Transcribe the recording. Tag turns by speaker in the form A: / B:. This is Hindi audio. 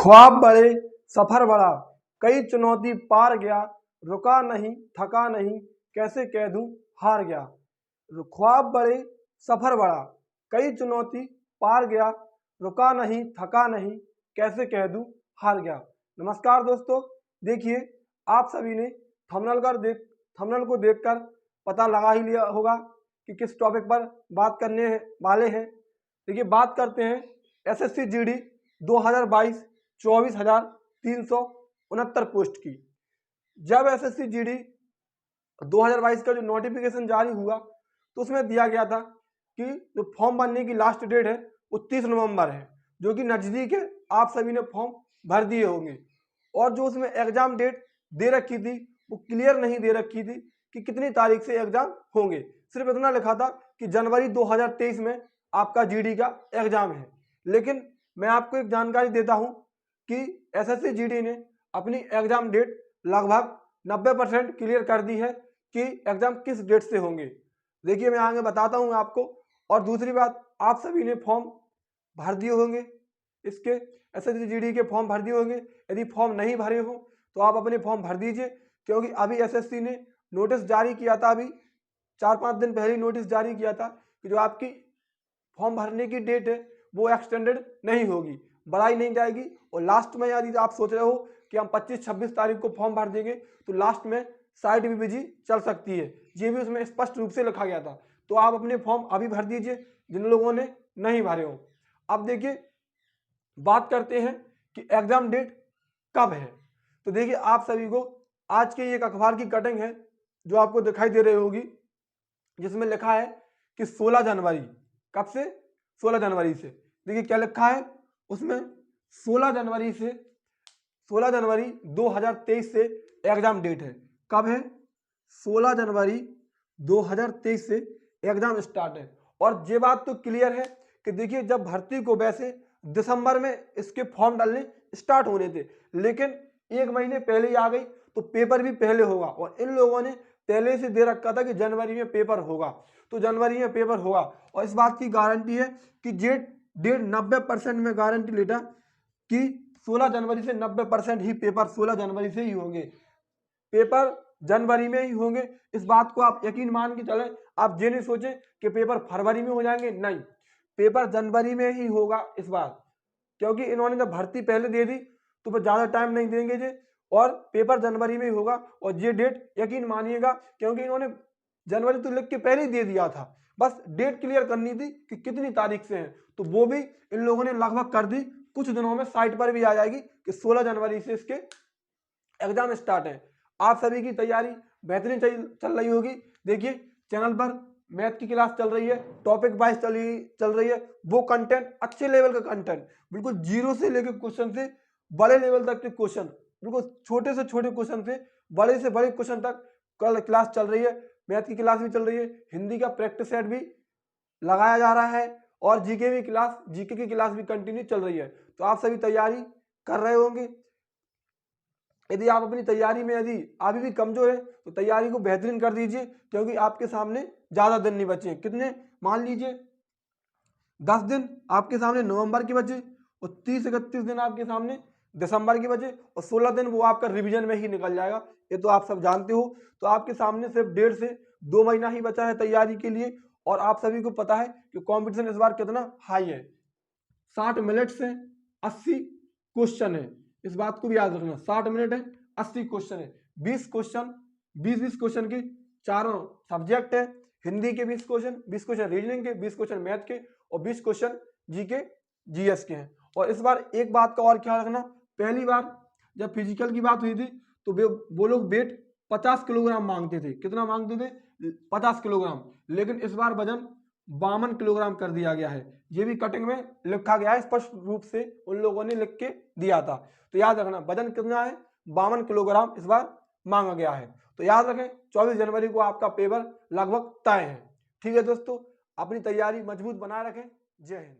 A: ख्वाब बड़े सफर बड़ा, कई चुनौती पार गया, रुका नहीं थका नहीं, कैसे कह दूं हार गया। ख्वाब बड़े सफर बड़ा, कई चुनौती पार गया, रुका नहीं थका नहीं, कैसे कह दूं हार गया। नमस्कार दोस्तों, देखिए आप सभी ने थंबनेल को देखकर पता लगा ही लिया होगा कि किस टॉपिक पर बात करने वाले हैं। देखिए बात करते हैं एसएससी जीडी 2022 24,369 पोस्ट की। जब एसएससी जीडी 2022 का जो नोटिफिकेशन जारी हुआ तो उसमें दिया गया था कि जो फॉर्म भरने की लास्ट डेट है वो 30 नवंबर है, जो कि नज़दीक है। आप सभी ने फॉर्म भर दिए होंगे और जो उसमें एग्जाम डेट दे रखी थी वो क्लियर नहीं दे रखी थी कि कितनी तारीख से एग्जाम होंगे। सिर्फ इतना लिखा था कि जनवरी 2023 में आपका जीडी का एग्जाम है। लेकिन मैं आपको एक जानकारी देता हूं कि एसएससी जीडी ने अपनी एग्जाम डेट लगभग 90% क्लियर कर दी है कि एग्जाम किस डेट से होंगे। देखिए मैं आगे बताता हूं आपको। और दूसरी बात, आप सभी ने फॉर्म भर दिए होंगे, इसके एसएससी जीडी के फॉर्म भर दिए होंगे। यदि फॉर्म नहीं भरे हो तो आप अपने फॉर्म भर दीजिए, क्योंकि अभी एसएससी ने नोटिस जारी किया था, अभी 4-5 दिन पहले नोटिस जारी किया था कि जो आपकी फॉर्म भरने की डेट है वो एक्सटेंडेड नहीं होगी, बढ़ाई नहीं जाएगी। और लास्ट में यदि आप सोच रहे हो कि हम 25-26 तारीख को फॉर्म भर देंगे तो लास्ट में साइट भी बिजी चल सकती है, ये भी उसमें स्पष्ट रूप से लिखा गया था। तो आप अपने फॉर्म अभी भर दीजिए जिन लोगों ने नहीं भरे हो। अब देखिए बात करते हैं कि एग्जाम डेट कब है। तो देखिए आप सभी को आज के एक अखबार की कटिंग है जो आपको दिखाई दे रही होगी, जिसमें लिखा है कि 16 जनवरी। कब से? 16 जनवरी से। देखिए क्या लिखा है उसमें, 16 जनवरी 2023 से एग्जाम डेट है। कब है? 16 जनवरी 2023 से एग्जाम स्टार्ट है। और ये बात तो क्लियर है कि देखिए जब भर्ती को वैसे दिसंबर में इसके फॉर्म डालने स्टार्ट होने थे, लेकिन 1 महीने पहले ही आ गई तो पेपर भी पहले होगा। और इन लोगों ने पहले से दे रखा था कि जनवरी में पेपर होगा, तो जनवरी में पेपर होगा। और इस बात की गारंटी है कि जे डेट 90% में गारंटी लेता कि 16 जनवरी से 90% ही पेपर 16 जनवरी से ही होंगे, पेपर जनवरी में ही होंगे। इस बात को आप यकीन मान के चलें। आप ये नहीं सोचें कि पेपर फरवरी में हो जाएंगे, नहीं, पेपर जनवरी में ही होगा इस बार, क्योंकि इन्होंने जब भर्ती पहले दे दी तो फिर ज़्यादा टाइम नहीं देंगे जी, और पेपर जनवरी में ही होगा। और ये डेट यकीन मानिएगा, क्योंकि इन्होंने जनवरी तो लिख के पहले ही दे दिया था, बस डेट क्लियर करनी थी कि कितनी तारीख से है, तो वो भी इन लोगों ने लगभग कर दी। कुछ दिनों में साइट पर भी आ जाएगी कि 16 जनवरी से इसके एग्जाम स्टार्ट है। आप सभी की तैयारी बेहतरीन चल रही होगी। देखिए चैनल पर मैथ की क्लास चल रही है, टॉपिक वाइज चल रही है। वो कंटेंट अच्छे लेवल का कंटेंट, बिल्कुल जीरो से लेकर क्वेश्चन से बड़े लेवल तक के क्वेश्चन, बिल्कुल छोटे से छोटे क्वेश्चन से बड़े क्वेश्चन तक कल क्लास चल रही है। मैथ की क्लास भी चल रही है, हिंदी का प्रैक्टिस सेट भी लगाया जा रहा है, और जीके की क्लास भी कंटिन्यू चल रही है। तो आप सभी तैयारी कर रहे होंगे। यदि आप अपनी तैयारी में यदि अभी भी कमजोर है तो तैयारी को बेहतरीन कर दीजिए, क्योंकि आपके सामने ज्यादा दिन नहीं बचे। कितने? मान लीजिए 10 दिन आपके सामने नवंबर के बचे, और 30-31 दिन आपके सामने दिसंबर के बचे, और 16 दिन वो आपका रिवीजन में ही निकल जाएगा। ये तो आप सब जानते हो। तो आपके सामने सिर्फ 1.5 से 2 महीना ही बचा है तैयारी के लिए। और आप सभी को पता है कि कंपटीशन इस बार कितना हाई है, 60 मिनट से 80 क्वेश्चन है। इस बात को भी याद रखना, 60 मिनट है, 80 क्वेश्चन है। 20 क्वेश्चन की चारों सब्जेक्ट है। हिंदी के 20 क्वेश्चन रीजनिंग के, 20 क्वेश्चन मैथ के, और 20 क्वेश्चन जीके जीएस के हैं। और इस बार एक बात का और ख्याल रखना, पहली बार जब फिजिकल की बात हुई थी तो वो लोग वेट 50 किलोग्राम मांगते थे। कितना मांगते थे? 50 किलोग्राम। लेकिन इस बार वजन 52 किलोग्राम कर दिया गया है। ये भी कटिंग में लिखा गया है, स्पष्ट रूप से उन लोगों ने लिख के दिया था। तो याद रखना वजन कितना है, 52 किलोग्राम इस बार मांगा गया है। तो याद रखें 24 जनवरी को आपका पेपर लगभग तय है। ठीक है दोस्तों, अपनी तैयारी मजबूत बनाए रखें। जय हिंद।